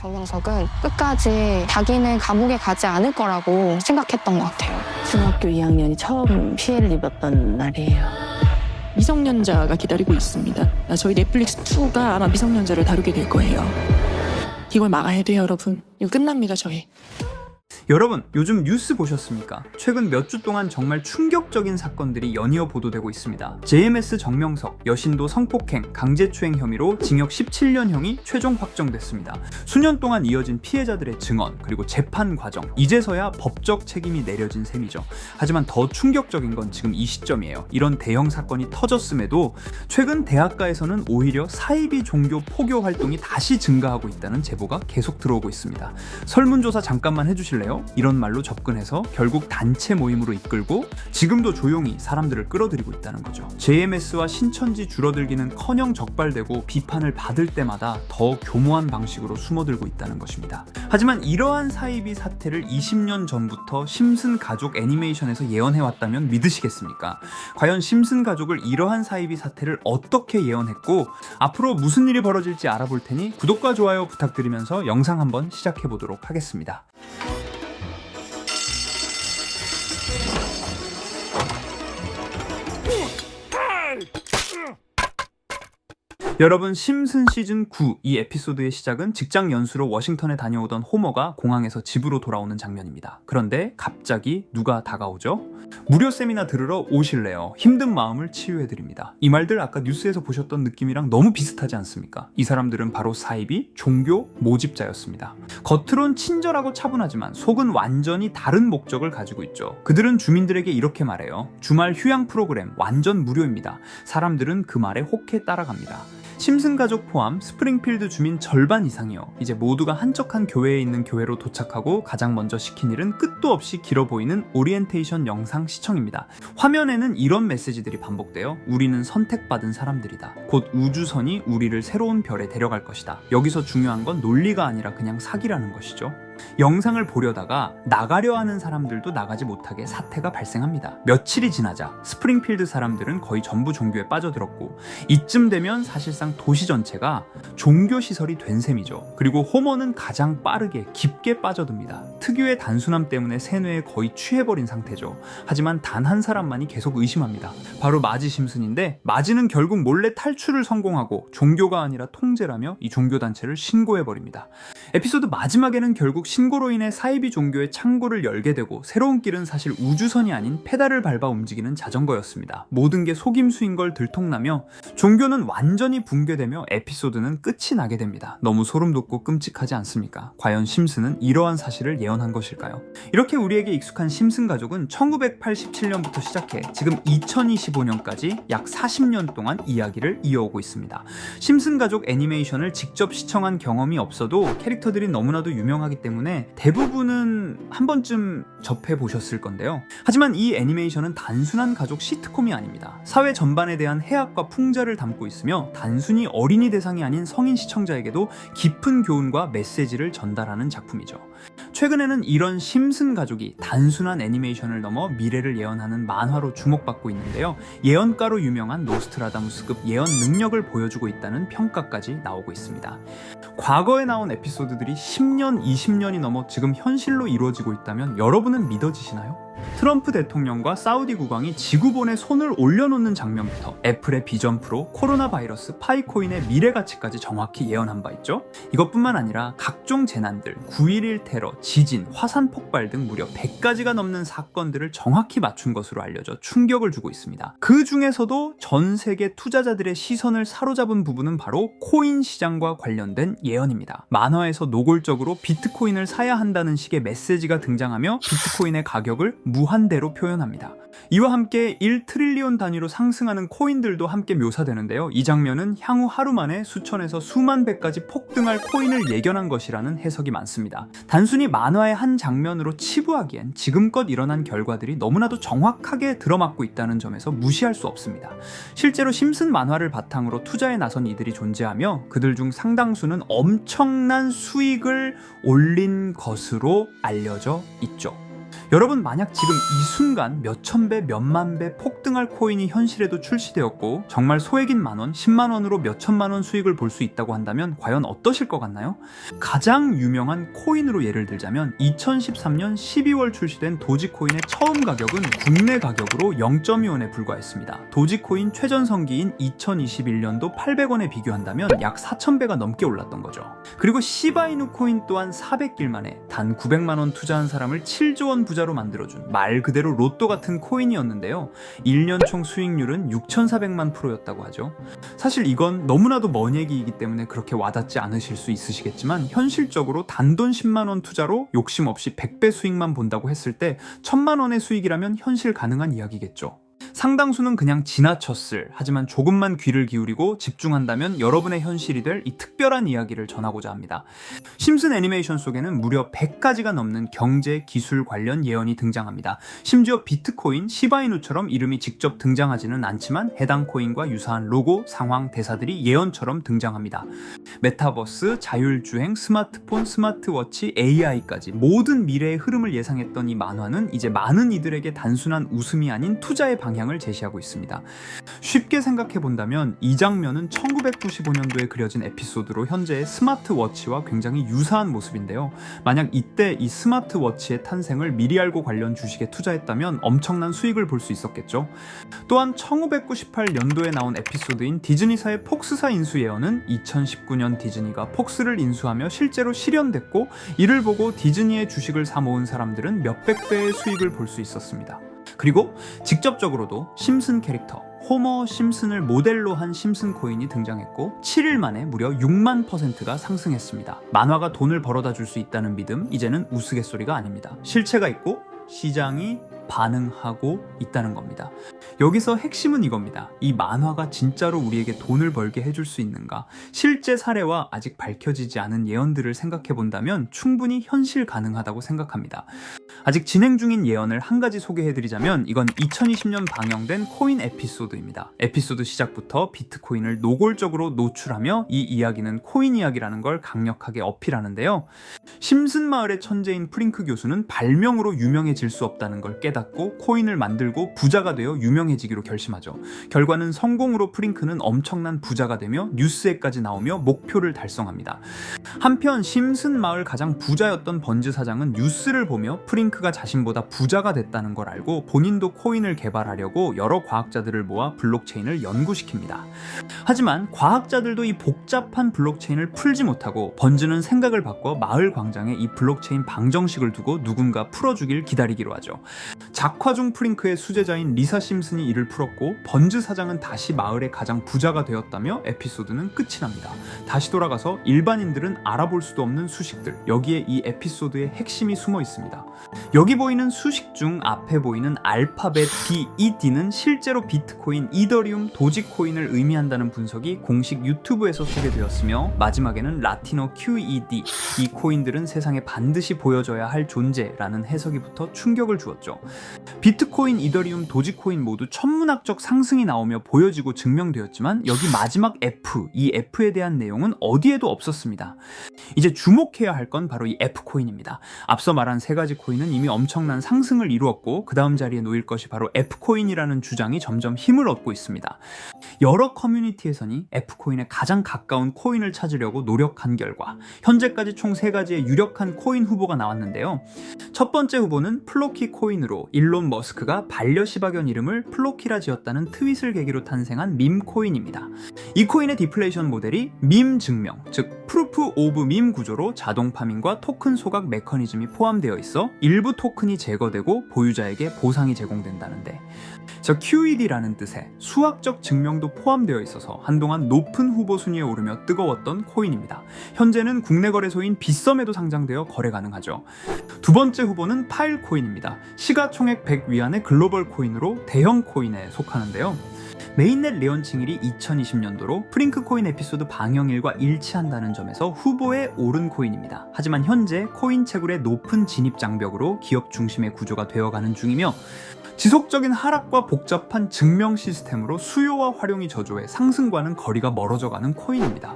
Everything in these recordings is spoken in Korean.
정명석은 끝까지 자기는 감옥에 가지 않을 거라고 생각했던 것 같아요. 중학교 2학년이 처음 피해를 입었던 날이에요. 미성년자가 기다리고 있습니다. 저희 넷플릭스 2가 아마 미성년자를 다루게 될 거예요. 이걸 막아야 돼요, 여러분. 이거 끝납니다, 저희. 여러분, 요즘 뉴스 보셨습니까? 최근 몇 주 동안 정말 충격적인 사건들이 연이어 보도되고 있습니다. JMS 정명석, 여신도 성폭행, 강제추행 혐의로 징역 17년형이 최종 확정됐습니다. 수년 동안 이어진 피해자들의 증언, 그리고 재판 과정, 이제서야 법적 책임이 내려진 셈이죠. 하지만 더 충격적인 건 지금 이 시점이에요. 이런 대형 사건이 터졌음에도 최근 대학가에서는 오히려 사이비 종교 포교 활동이 다시 증가하고 있다는 제보가 계속 들어오고 있습니다. 설문조사 잠깐만 해주실래요? 이런 말로 접근해서 결국 단체 모임으로 이끌고 지금도 조용히 사람들을 끌어들이고 있다는 거죠. JMS와 신천지 줄어들기는 커녕 적발되고 비판을 받을 때마다 더 교모한 방식으로 숨어들고 있다는 것입니다. 하지만 이러한 사이비 사태를 20년 전부터 심슨 가족 애니메이션에서 예언해왔다면 믿으시겠습니까? 과연 심슨 가족을 이러한 사이비 사태를 어떻게 예언했고 앞으로 무슨 일이 벌어질지 알아볼 테니 구독과 좋아요 부탁드리면서 영상 한번 시작해보도록 하겠습니다. 여러분, 심슨 시즌 9 이 에피소드의 시작은 직장 연수로 워싱턴에 다녀오던 호머가 공항에서 집으로 돌아오는 장면입니다. 그런데 갑자기 누가 다가오죠? 무료 세미나 들으러 오실래요? 힘든 마음을 치유해드립니다. 이 말들 아까 뉴스에서 보셨던 느낌이랑 너무 비슷하지 않습니까? 이 사람들은 바로 사이비 종교 모집자였습니다. 겉으론 친절하고 차분하지만 속은 완전히 다른 목적을 가지고 있죠. 그들은 주민들에게 이렇게 말해요. 주말 휴양 프로그램 완전 무료입니다. 사람들은 그 말에 혹해 따라갑니다. 심슨 가족 포함 스프링필드 주민 절반 이상이요. 이제 모두가 한적한 교회에 있는 교회로 도착하고 가장 먼저 시킨 일은 끝도 없이 길어 보이는 오리엔테이션 영상 시청입니다. 화면에는 이런 메시지들이 반복돼요. 우리는 선택받은 사람들이다. 곧 우주선이 우리를 새로운 별에 데려갈 것이다. 여기서 중요한 건 논리가 아니라 그냥 사기라는 것이죠. 영상을 보려다가 나가려 하는 사람들도 나가지 못하게 사태가 발생합니다. 며칠이 지나자 스프링필드 사람들은 거의 전부 종교에 빠져들었고 이쯤 되면 사실상 도시 전체가 종교시설이 된 셈이죠. 그리고 호머는 가장 빠르게 깊게 빠져듭니다. 특유의 단순함 때문에 세뇌에 거의 취해버린 상태죠. 하지만 단 한 사람만이 계속 의심합니다. 바로 마지 심슨인데 마지는 결국 몰래 탈출을 성공하고 종교가 아니라 통제라며 이 종교단체를 신고해버립니다. 에피소드 마지막에는 결국 신고로 인해 사이비 종교의 창고를 열게 되고 새로운 길은 사실 우주선이 아닌 페달을 밟아 움직이는 자전거였습니다. 모든 게 속임수인 걸 들통나며 종교는 완전히 붕괴되며 에피소드는 끝이 나게 됩니다. 너무 소름 돋고 끔찍하지 않습니까? 과연 심슨은 이러한 사실을 예언한 것일까요? 이렇게 우리에게 익숙한 심슨 가족은 1987년부터 시작해 지금 2025년까지 약 40년 동안 이야기를 이어오고 있습니다. 심슨 가족 애니메이션을 직접 시청한 경험이 없어도 캐릭터들이 너무나도 유명하기 때문에 대부분은 한 번쯤 접해보셨을 건데요. 하지만 이 애니메이션은 단순한 가족 시트콤이 아닙니다. 사회 전반에 대한 해악과 풍자를 담고 있으며 단순히 어린이 대상이 아닌 성인 시청자에게도 깊은 교훈과 메시지를 전달하는 작품이죠. 최근에는 이런 심슨 가족이 단순한 애니메이션을 넘어 미래를 예언하는 만화로 주목받고 있는데요. 예언가로 유명한 노스트라다무스급 예언 능력을 보여주고 있다는 평가까지 나오고 있습니다. 과거에 나온 에피소드들이 10년, 20년이 넘어 지금 현실로 이루어지고 있다면 여러분은 믿어지시나요? 트럼프 대통령과 사우디 국왕이 지구본에 손을 올려놓는 장면부터 애플의 비전 프로, 코로나 바이러스, 파이코인의 미래 가치까지 정확히 예언한 바 있죠. 이것뿐만 아니라 각종 재난들, 9.11 테러, 지진, 화산 폭발 등 무려 100가지가 넘는 사건들을 정확히 맞춘 것으로 알려져 충격을 주고 있습니다. 그 중에서도 전 세계 투자자들의 시선을 사로잡은 부분은 바로 코인 시장과 관련된 예언입니다. 만화에서 노골적으로 비트코인을 사야 한다는 식의 메시지가 등장하며 비트코인의 가격을 무한대로 표현합니다. 이와 함께 1트릴리온 단위로 상승하는 코인들도 함께 묘사되는데요. 이 장면은 향후 하루 만에 수천에서 수만 배까지 폭등할 코인을 예견한 것이라는 해석이 많습니다. 단순히 만화의 한 장면으로 치부하기엔 지금껏 일어난 결과들이 너무나도 정확하게 들어맞고 있다는 점에서 무시할 수 없습니다. 실제로 심슨 만화를 바탕으로 투자에 나선 이들이 존재하며 그들 중 상당수는 엄청난 수익을 올린 것으로 알려져 있죠. 여러분, 만약 지금 이 순간 몇천 배, 몇만 배 폭등할 코인이 현실에도 출시되었고 정말 소액인 만원, 10만원으로 몇천만원 수익을 볼 수 있다고 한다면 과연 어떠실 것 같나요? 가장 유명한 코인으로 예를 들자면 2013년 12월 출시된 도지코인의 처음 가격은 국내 가격으로 0.2원에 불과했습니다. 도지코인 최전성기인 2021년도 800원에 비교한다면 약 4,000배가 넘게 올랐던 거죠. 그리고 시바이누 코인 또한 400길 만에 단 900만원 투자한 사람을 7조 원 부자로 만들어준 말 그대로 로또 같은 코인이었는데요. 1년 총 수익률은 6,400만 %였다고 하죠. 사실 이건 너무나도 먼 얘기이기 때문에 그렇게 와닿지 않으실 수 있으시겠지만 현실적으로 단돈 10만원 투자로 욕심 없이 100배 수익만 본다고 했을 때 1,000만원의 수익이라면 현실 가능한 이야기겠죠. 상당수는 그냥 지나쳤을, 하지만 조금만 귀를 기울이고 집중한다면 여러분의 현실이 될 이 특별한 이야기를 전하고자 합니다. 심슨 애니메이션 속에는 무려 100가지가 넘는 경제, 기술 관련 예언이 등장합니다. 심지어 비트코인, 시바이누처럼 이름이 직접 등장하지는 않지만 해당 코인과 유사한 로고, 상황, 대사들이 예언처럼 등장합니다. 메타버스, 자율주행, 스마트폰, 스마트워치, AI까지 모든 미래의 흐름을 예상했던 이 만화는 이제 많은 이들에게 단순한 웃음이 아닌 투자의 방향을 제시하고 있습니다. 쉽게 생각해 본다면 이 장면은 1995년도에 그려진 에피소드로 현재의 스마트워치와 굉장히 유사한 모습인데요. 만약 이때 이 스마트워치의 탄생을 미리 알고 관련 주식에 투자했다면 엄청난 수익을 볼 수 있었겠죠. 또한 1998년도에 나온 에피소드인 디즈니사의 폭스사 인수 예언은 2019년 디즈니가 폭스를 인수하며 실제로 실현됐고, 이를 보고 디즈니의 주식을 사 모은 사람들은 몇백 배의 수익을 볼 수 있었습니다. 그리고 직접적으로도 심슨 캐릭터 호머 심슨을 모델로 한 심슨 코인이 등장했고 7일 만에 무려 6만 %가 상승했습니다. 만화가 돈을 벌어다 줄 수 있다는 믿음, 이제는 우스갯소리가 아닙니다. 실체가 있고 시장이 반응하고 있다는 겁니다. 여기서 핵심은 이겁니다. 이 만화가 진짜로 우리에게 돈을 벌게 해줄 수 있는가? 실제 사례와 아직 밝혀지지 않은 예언들을 생각해 본다면 충분히 현실 가능하다고 생각합니다. 아직 진행 중인 예언을 한 가지 소개해드리자면 이건 2020년 방영된 코인 에피소드입니다. 에피소드 시작부터 비트코인을 노골적으로 노출하며 이 이야기는 코인 이야기라는 걸 강력하게 어필하는데요. 심슨 마을의 천재인 프링크 교수는 발명으로 유명해질 수 없다는 걸 깨닫고 코인을 만들고 부자가 되어 유명해지기로 결심하죠. 결과는 성공으로 프링크는 엄청난 부자가 되며 뉴스에까지 나오며 목표를 달성합니다. 한편 심슨 마을 가장 부자였던 번즈 사장은 뉴스를 보며 프링크가 자신보다 부자가 됐다는 걸 알고 본인도 코인을 개발하려고 여러 과학자들을 모아 블록체인을 연구시킵니다. 하지만 과학자들도 이 복잡한 블록체인을 풀지 못하고 번즈는 생각을 바꿔 마을 광장에 이 블록체인 방정식을 두고 누군가 풀어주길 기다리기로 하죠. 작화 중 프링크의 수제자인 리사 심슨이 이를 풀었고 번즈 사장은 다시 마을의 가장 부자가 되었다며 에피소드는 끝이 납니다. 다시 돌아가서 일반인들은 알아볼 수도 없는 수식들, 여기에 이 에피소드의 핵심이 숨어 있습니다. 여기 보이는 수식 중 앞에 보이는 알파벳 D, 이 D는 실제로 비트코인, 이더리움, 도지코인을 의미한다는 분석이 공식 유튜브에서 소개되었으며 마지막에는 라틴어 QED, 이 코인들은 세상에 반드시 보여줘야 할 존재라는 해석이 붙어 충격을 주었죠. 비트코인, 이더리움, 도지코인 모두 천문학적 상승이 나오며 보여지고 증명되었지만 여기 마지막 F, 이 F에 대한 내용은 어디에도 없었습니다. 이제 주목해야 할 건 바로 이 F코인입니다. 앞서 말한 세 가지 코인은 이미 엄청난 상승을 이루었고 그 다음 자리에 놓일 것이 바로 F코인이라는 주장이 점점 힘을 얻고 있습니다. 여러 커뮤니티에서는 F코인에 가장 가까운 코인을 찾으려고 노력한 결과 현재까지 총 3가지의 유력한 코인 후보가 나왔는데요. 첫 번째 후보는 플로키 코인으로 일론 머스크가 반려시바견 이름을 플로키라 지었다는 트윗을 계기로 탄생한 밈코인입니다. 이 코인의 디플레이션 모델이 밈 증명, 즉 프루프 오브 밈 구조로 자동 파밍과 토큰 소각 메커니즘이 포함되어 있어 일부 토큰이 제거되고 보유자에게 보상이 제공된다는데, 저 QED라는 뜻의 수학적 증명도 포함되어 있어서 한동안 높은 후보 순위에 오르며 뜨거웠던 코인입니다. 현재는 국내 거래소인 빗썸에도 상장되어 거래 가능하죠. 두 번째 후보는 파일코인입니다. 시가총액 100 위안의 글로벌 코인으로 대형 코인에 속하는데요. 메인넷 레언칭일이 2020년도로 프링크 코인 에피소드 방영일과 일치한다는 점에서 후보에 오른 코인입니다. 하지만 현재 코인 채굴의 높은 진입 장벽으로 기업 중심의 구조가 되어가는 중이며 지속적인 하락과 복잡한 증명 시스템으로 수요와 활용이 저조해 상승과는 거리가 멀어져가는 코인입니다.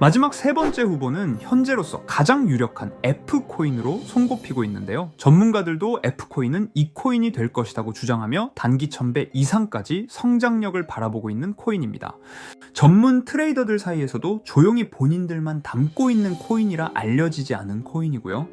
마지막 세 번째 후보는 현재로서 가장 유력한 F코인으로 손꼽히고 있는데요. 전문가들도 F코인은 이 코인이 될 것이라고 주장하며 단기 1000배 이상까지 성장력을 바라보고 있는 코인입니다. 전문 트레이더들 사이에서도 조용히 본인들만 담고 있는 코인이라 알려지지 않은 코인이고요.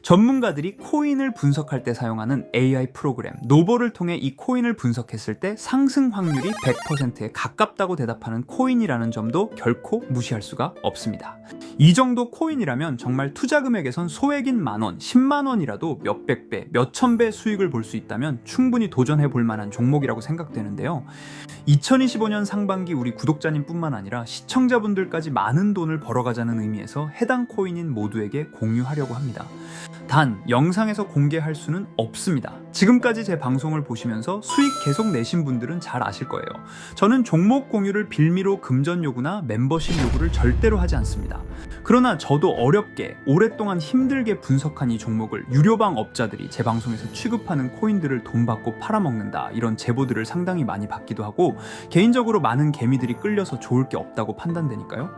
전문가들이 코인을 분석할 때 사용하는 AI 프로그램 노버를 통해 이 코인을 분석했을 때 상승 확률이 100%에 가깝다고 대답하는 코인이라는 점도 결코 무시할 수가 없습니다. 이 정도 코인이라면 정말 투자 금액에선 소액인 만원, 10만원이라도 몇백 배, 몇천 배 수익을 볼 수 있다면 충분히 도전해 볼 만한 종목이라고 생각되는데요. 2025년 상반기 우리 구독자님뿐만 아니라 시청자분들까지 많은 돈을 벌어가자는 의미에서 해당 코인인 모두에게 공유하려고 합니다. 단 영상에서 공개할 수는 없습니다. 지금까지 제 방송을 보시면서 수익 계속 내신 분들은 잘 아실 거예요. 저는 종목 공유를 빌미로 금전 요구나 멤버십 요구를 절대로 하지 않습니다. 그러나 저도 어렵게 오랫동안 힘들게 분석한 이 종목을 유료방 업자들이 제 방송에서 취급하는 코인들을 돈 받고 팔아먹는다 이런 제보들을 상당히 많이 받기도 하고 개인적으로 많은 개미들이 끌려서 좋을 게 없다고 판단되니까요.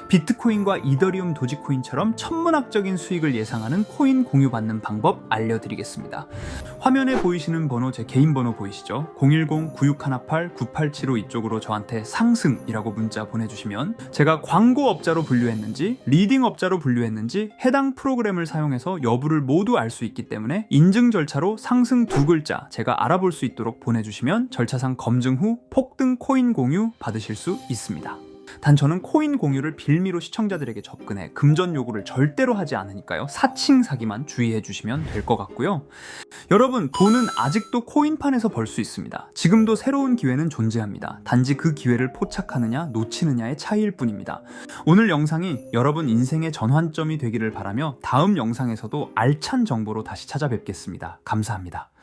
비트코인과 이더리움 도지코인처럼 천문학적인 수익을 예상하는 코인 공유받는 방법 알려드리겠습니다. 화면에 보이시는 번호 제 개인 번호 보이시죠? 010-9618-9875 이쪽으로 저한테 상승이라고 문자 보내주시면 제가 광고업자로 분류했는지 리딩업자로 분류했는지 해당 프로그램을 사용해서 여부를 모두 알 수 있기 때문에 인증 절차로 상승 2글자 제가 알아볼 수 있도록 보내주시면 절차상 검증 후 폭등 코인 공유 받으실 수 있습니다. 단 저는 코인 공유를 빌미로 시청자들에게 접근해 금전 요구를 절대로 하지 않으니까요. 사칭 사기만 주의해 주시면 될 것 같고요. 여러분, 돈은 아직도 코인판에서 벌 수 있습니다. 지금도 새로운 기회는 존재합니다. 단지 그 기회를 포착하느냐 놓치느냐의 차이일 뿐입니다. 오늘 영상이 여러분 인생의 전환점이 되기를 바라며 다음 영상에서도 알찬 정보로 다시 찾아뵙겠습니다. 감사합니다.